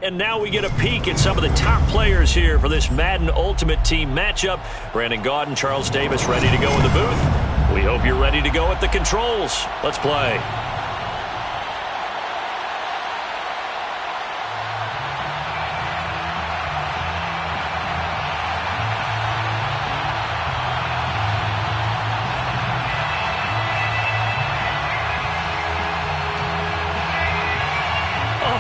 And now we get a peek at some of the top players here for this Madden Ultimate Team matchup. Brandon Gaudin, Charles Davis ready to go in the booth. We hope you're ready to go at the controls. Let's play.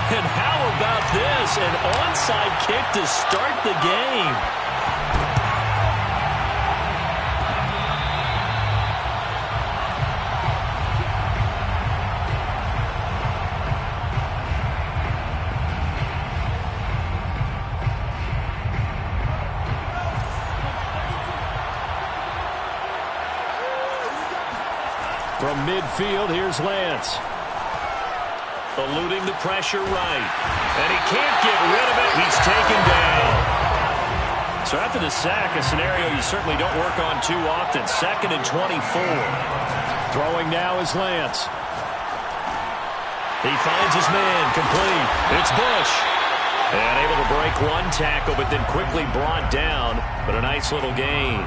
And how about this? An onside kick to start the game. From midfield, here's Lance. Eluding the pressure right. And he can't get rid of it. He's taken down. So after the sack, a scenario you certainly don't work on too often. 2nd and 24. Throwing now is Lance. He finds his man complete. It's Bush. And able to break one tackle, but then quickly brought down. But a nice little gain.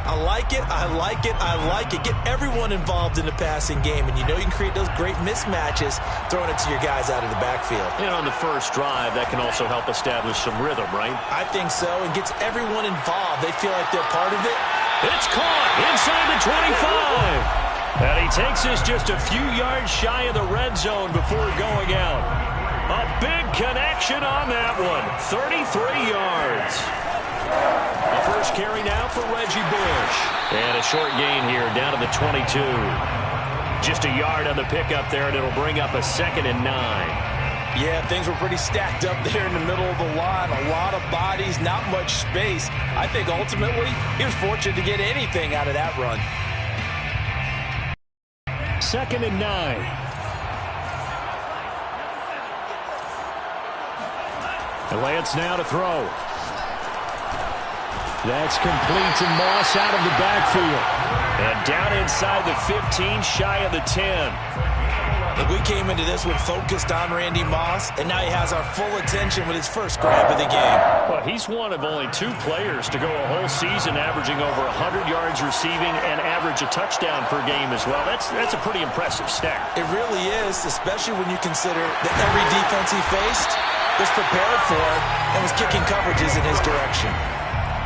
I like it, I like it, I like it. Get everyone involved in the passing game, and you know you can create those great mismatches throwing it to your guys out of the backfield. And on the first drive, that can also help establish some rhythm, right? I think so, and gets everyone involved. They feel like they're part of it. It's caught inside the 25. And he takes us just a few yards shy of the red zone before going out. A big connection on that one. 33 yards. A first carry now for Reggie Bush. And a short gain here down to the 22. Just a yard on the pickup there, and it'll bring up a 2nd and 9. Yeah, things were pretty stacked up there in the middle of the line. A lot of bodies, not much space. I think ultimately he was fortunate to get anything out of that run. 2nd and 9. And Lance now to throw. That's complete to Moss out of the backfield. And down inside the 15, shy of the 10. Look, we came into this one focused on Randy Moss, and now he has our full attention with his first grab of the game. Well, he's one of only 2 players to go a whole season averaging over 100 yards receiving and average a touchdown per game as well. That's a pretty impressive stat. It really is, especially when you consider that every defense he faced was prepared for it and was kicking coverages in his direction.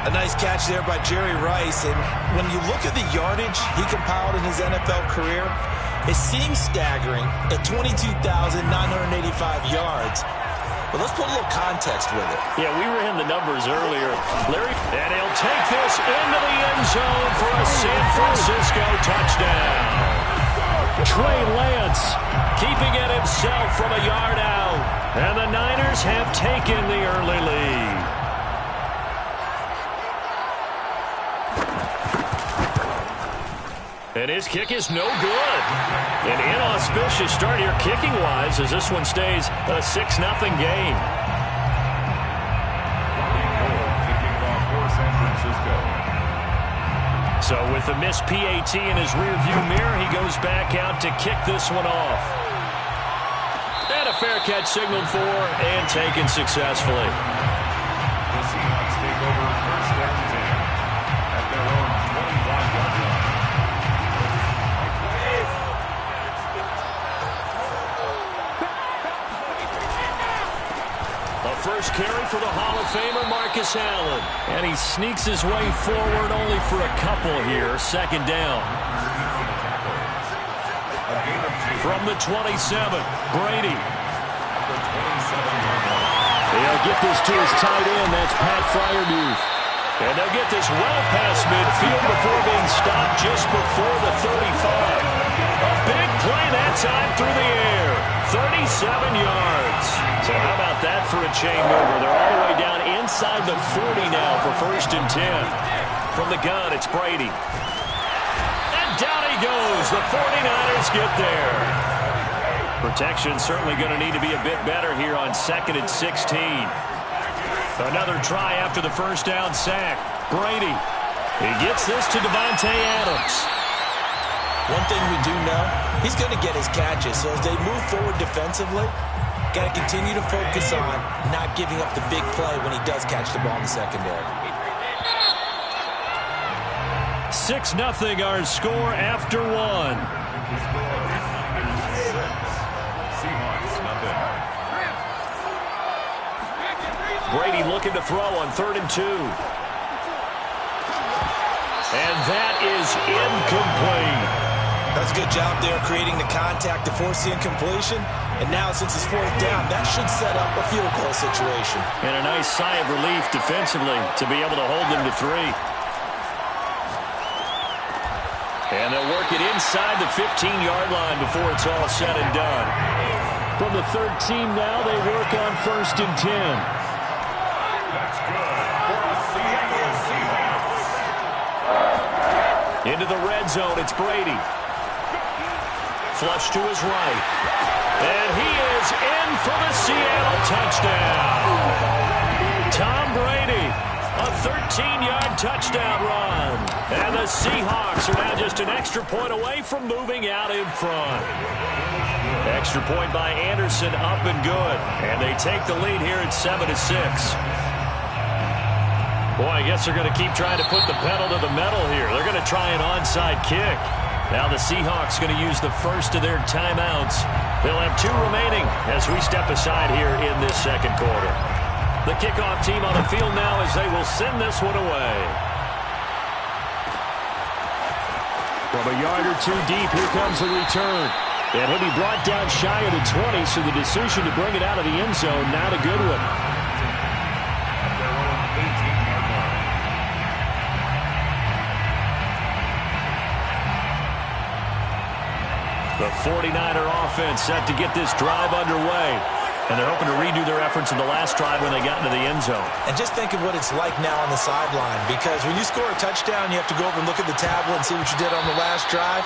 A nice catch there by Jerry Rice, and when you look at the yardage he compiled in his NFL career, it seems staggering at 22,985 yards. But let's put a little context with it. Yeah, we ran the numbers earlier. Larry, and he'll take this into the end zone for a San Francisco touchdown. Trey Lance keeping it himself from a yard out. And the Niners have taken the early lead. And his kick is no good. An inauspicious start here kicking-wise as this one stays a 6-0 game. So with the missed PAT in his rearview mirror, he goes back out to kick this one off. And a fair catch signaled for and taken successfully. The Seahawks take over first down 10 at their own 25-yard line. First carry for the Hall of Famer Marcus Allen. And he sneaks his way forward only for a couple here. 2nd down. From the 27, Brady. They'll get this to his tight end. That's Pat Freiermuth. And they'll get this well past midfield before being stopped just before the 35. A big play that time through the air. 37 yards. So how about that for a chain mover? They're all the way down inside the 40 now for 1st and 10. From the gun, it's Brady. And down he goes. The 49ers get there. Protection certainly going to need to be a bit better here on 2nd and 16. Another try after the first down sack. Brady. He gets this to Davante Adams. One thing we do know, he's going to get his catches. So as they move forward defensively, Got to continue to focus on not giving up the big play when he does catch the ball in the secondary. 6-0 our score after one. Seahawks, nothing. Brady looking to throw on 3rd and 2. And that is incomplete. That's a good job there creating the contact to force the incompletion. And now since it's 4th down, that should set up a field goal situation. And a nice sigh of relief defensively to be able to hold them to 3. And they'll work it inside the 15-yard line before it's all said and done. From the 13 now, they work on 1st and 10. That's good for the Seattle Seahawks. Into the red zone, it's Brady. Flush to his right. And he is in for the Seattle touchdown. Tom Brady, a 13-yard touchdown run. And the Seahawks are now just an extra point away from moving out in front. Extra point by Anderson, up and good. And they take the lead here at 7-6. Boy, I guess they're going to keep trying to put the pedal to the metal here. They're going to try an onside kick. Now the Seahawks going to use the first of their timeouts. They'll have 2 remaining as we step aside here in this second quarter. The kickoff team on the field now as they will send this one away. From a yard or 2 deep, here comes the return. And he'll be brought down shy of the 20, so the decision to bring it out of the end zone, not a good one. The 49er offense set to get this drive underway. And they're hoping to redo their efforts in the last drive when they got into the end zone. And just think of what it's like now on the sideline, because when you score a touchdown, you have to go over and look at the tablet and see what you did on the last drive.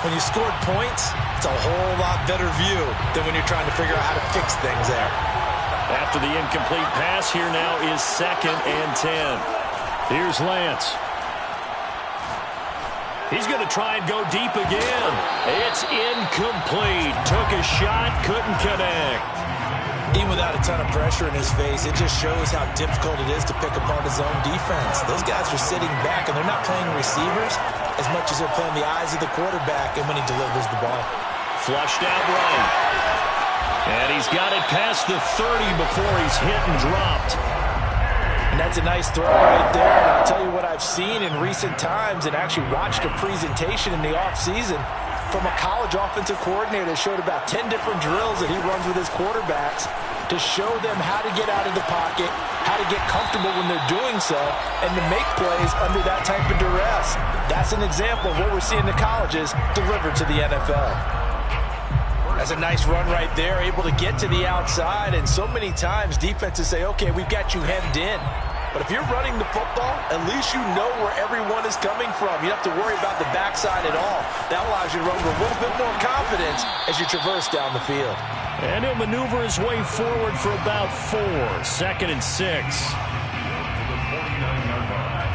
When you scored points, it's a whole lot better view than when you're trying to figure out how to fix things there. After the incomplete pass, here now is 2nd and 10. Here's Lance. He's going to try and go deep again. It's incomplete. Took a shot, couldn't connect. Even without a ton of pressure in his face, it just shows how difficult it is to pick apart his own defense. Those guys are sitting back, and they're not playing receivers as much as they're playing the eyes of the quarterback and when he delivers the ball. Flushed out right. And he's got it past the 30 before he's hit and dropped. And that's a nice throw right there. And I'll tell you what I've seen in recent times and actually watched a presentation in the offseason from a college offensive coordinator that showed about 10 different drills that he runs with his quarterbacks to show them how to get out of the pocket, how to get comfortable when they're doing so, and to make plays under that type of duress. That's an example of what we're seeing the colleges deliver to the NFL. That's a nice run right there, able to get to the outside, and so many times defenses say, okay, we've got you hemmed in. But if you're running the football, at least you know where everyone is coming from. You don't have to worry about the backside at all. That allows you to run with a little bit more confidence as you traverse down the field. And he'll maneuver his way forward for about 4. 2nd and 6. To the 49-yard line.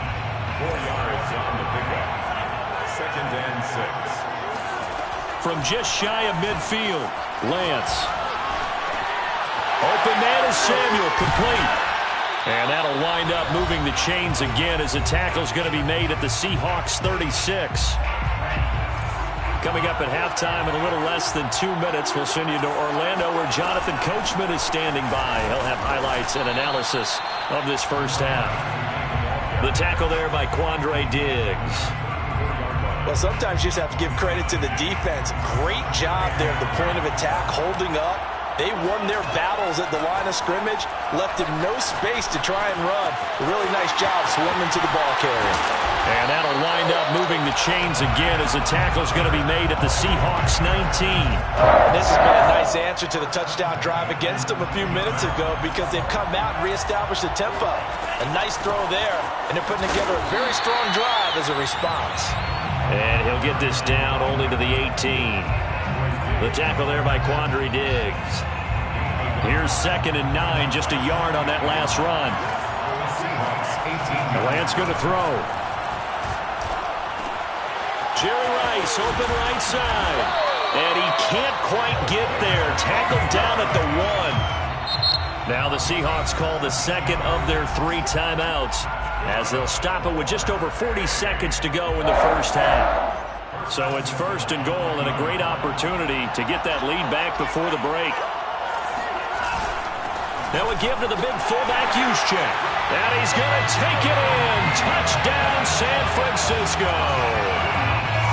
4 yards on the pickup. 2nd and 6. From just shy of midfield, Lance. Open man is Samuel, complete. And that'll wind up moving the chains again as the tackle's going to be made at the Seahawks 36. Coming up at halftime in a little less than 2 minutes, we'll send you to Orlando where Jonathan Coachman is standing by. He'll have highlights and analysis of this first half. The tackle there by Quandre Diggs. Well, sometimes you just have to give credit to the defense. Great job there at the point of attack, holding up. They won their battles at the line of scrimmage, left him no space to try and run. A really nice job swimming to the ball carrier. And that'll wind up moving the chains again as the tackle's going to be made at the Seahawks 19. And this has been a nice answer to the touchdown drive against them a few minutes ago because they've come out and reestablished the tempo. A nice throw there, and they're putting together a very strong drive as a response. And he'll get this down only to the 18. The tackle there by Quandre Diggs. Here's 2nd and 9, just a yard on that last run. Lance going to throw. Jerry Rice, open right side. And he can't quite get there. Tackled down at the 1. Now the Seahawks call the second of their 3 timeouts as they'll stop it with just over 40 seconds to go in the first half. So it's 1st and goal and a great opportunity to get that lead back before the break. Now a give to the big fullback Juszczyk. And he's going to take it in. Touchdown, San Francisco.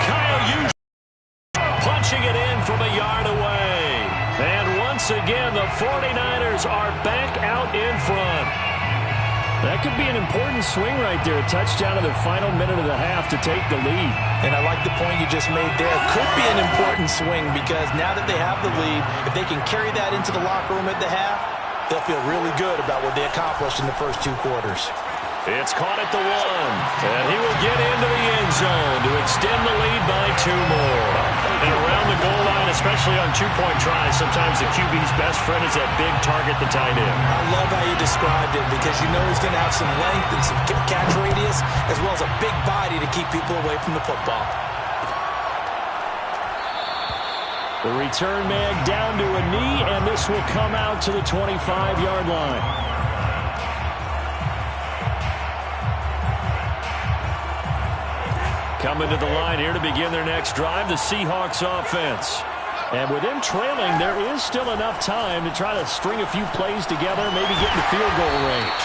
Kyle Juszczyk punching it in from a yard away. And once again, the 49ers are back out in front. That could be an important swing right there. A touchdown in the final minute of the half to take the lead. And I like the point you just made there. Could be an important swing because now that they have the lead, if they can carry that into the locker room at the half, they'll feel really good about what they accomplished in the first 2 quarters. It's caught at the 1. And he will get into the end zone to extend the lead by 2 more. And around the goal line, especially on 2-point tries, sometimes the QB's best friend is that big target, the tight end. I love how you described it because you know he's going to have some length and some catch radius as well as a big body to keep people away from the football. The return man down to a knee, and this will come out to the 25-yard line. Coming to the line here to begin their next drive, the Seahawks offense. And with them trailing, there is still enough time to try to string a few plays together, maybe get in the field goal range.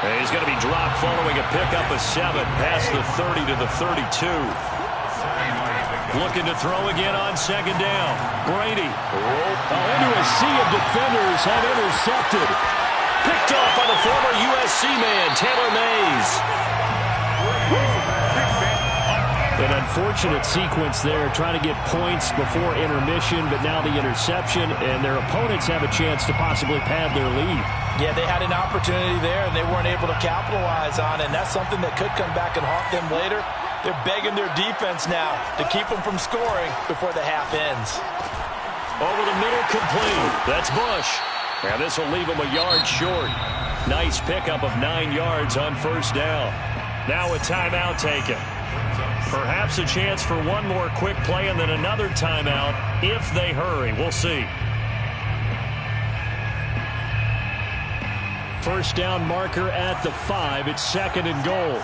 And he's going to be dropped following a pickup of 7 past the 30 to the 32. Looking to throw again on 2nd down. Brady. Into a sea of defenders and intercepted. Picked off by the former USC man, Taylor Mays. An unfortunate sequence there, trying to get points before intermission, but now the interception, and their opponents have a chance to possibly pad their lead. Yeah, they had an opportunity there, and they weren't able to capitalize on it, and that's something that could come back and haunt them later. They're begging their defense now to keep them from scoring before the half ends. Over the middle, complete. That's Bush. And this will leave him a yard short. Nice pickup of 9 yards on 1st down. Now a timeout taken. Perhaps a chance for one more quick play and then another timeout if they hurry. We'll see. 1st down marker at the 5. It's 2nd and goal.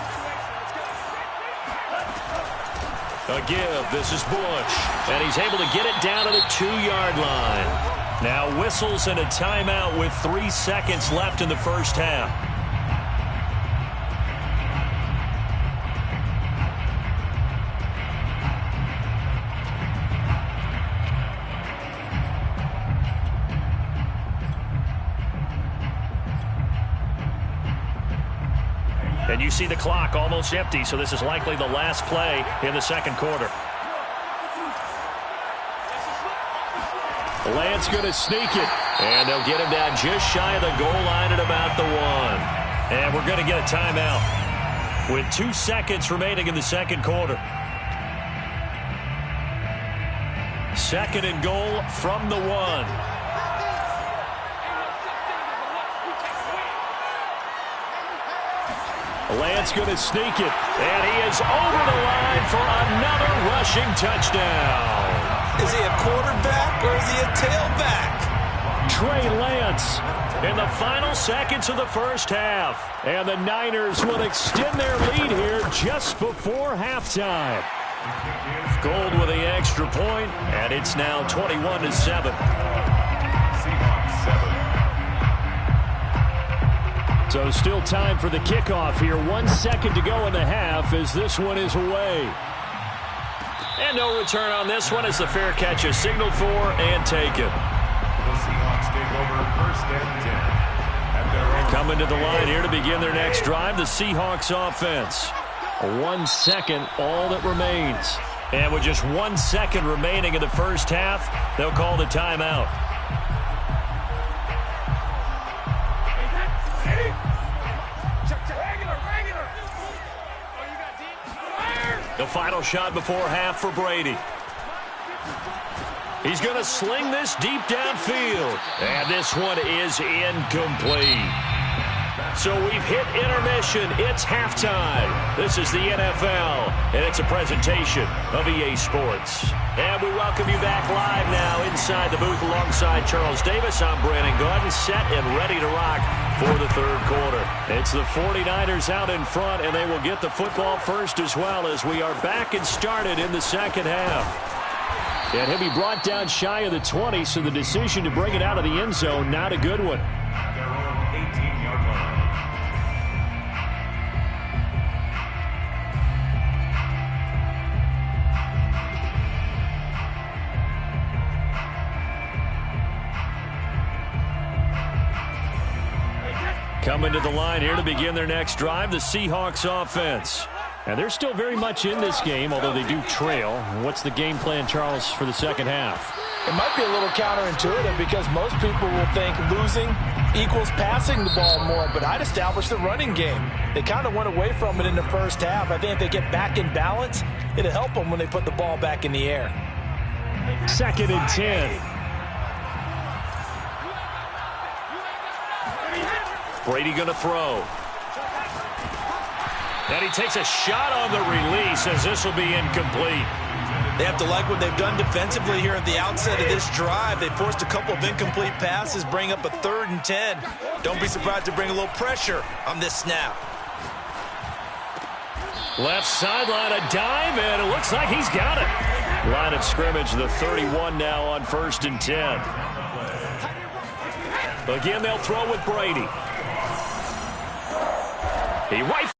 A give. This is Bush. And he's able to get it down to the 2-yard line. Now whistles and a timeout with 3 seconds left in the first half. And you see the clock almost empty, so this is likely the last play in the 2nd quarter. Lance going to sneak it. And they'll get him down just shy of the goal line at about the 1. And we're going to get a timeout with 2 seconds remaining in the 2nd quarter. 2nd and goal from the 1. Lance going to sneak it. And he is over the line for another rushing touchdown. Is he a quarterback or is he a tailback? Trey Lance. In the final seconds of the first half. And the Niners will extend their lead here just before halftime. Gold with the extra point, and it's now 21-7. Seahawks 7. So still time for the kickoff here. 1 second to go in the half as this one is away. And no return on this one as the fair catch is signaled for and taken. The Seahawks take over 1st and 10. At their own. Coming to the line here to begin their next drive, the Seahawks offense. 1 second, all that remains. And with just 1 second remaining in the first half, they'll call the timeout. The final shot before half for Brady. He's going to sling this deep downfield. And this one is incomplete. So we've hit intermission. It's halftime. This is the NFL, and it's a presentation of EA Sports. And we welcome you back live now inside the booth alongside Charles Davis. I'm Brandon Gaudin, set and ready to rock for the third quarter. It's the 49ers out in front, and they will get the football first as well as we are back and started in the second half. And he'll be brought down shy of the 20, so the decision to bring it out of the end zone, not a good one. At their own 18-yard line. Coming to the line here to begin their next drive, the Seahawks offense. And they're still very much in this game, although they do trail. What's the game plan, Charles, for the second half? It might be a little counterintuitive because most people will think losing equals passing the ball more, but I'd establish the running game. They kind of went away from it in the first half. I think if they get back in balance, it'll help them when they put the ball back in the air. 2nd and 10. Brady going to throw. And he takes a shot on the release as this will be incomplete. They have to like what they've done defensively here at the outset of this drive. They forced a couple of incomplete passes, bring up a 3rd and 10. Don't be surprised to bring a little pressure on this snap. Left sideline, a dive, and it looks like he's got it. Line of scrimmage, the 31 now on 1st and 10. Again, they'll throw with Brady. He rifles.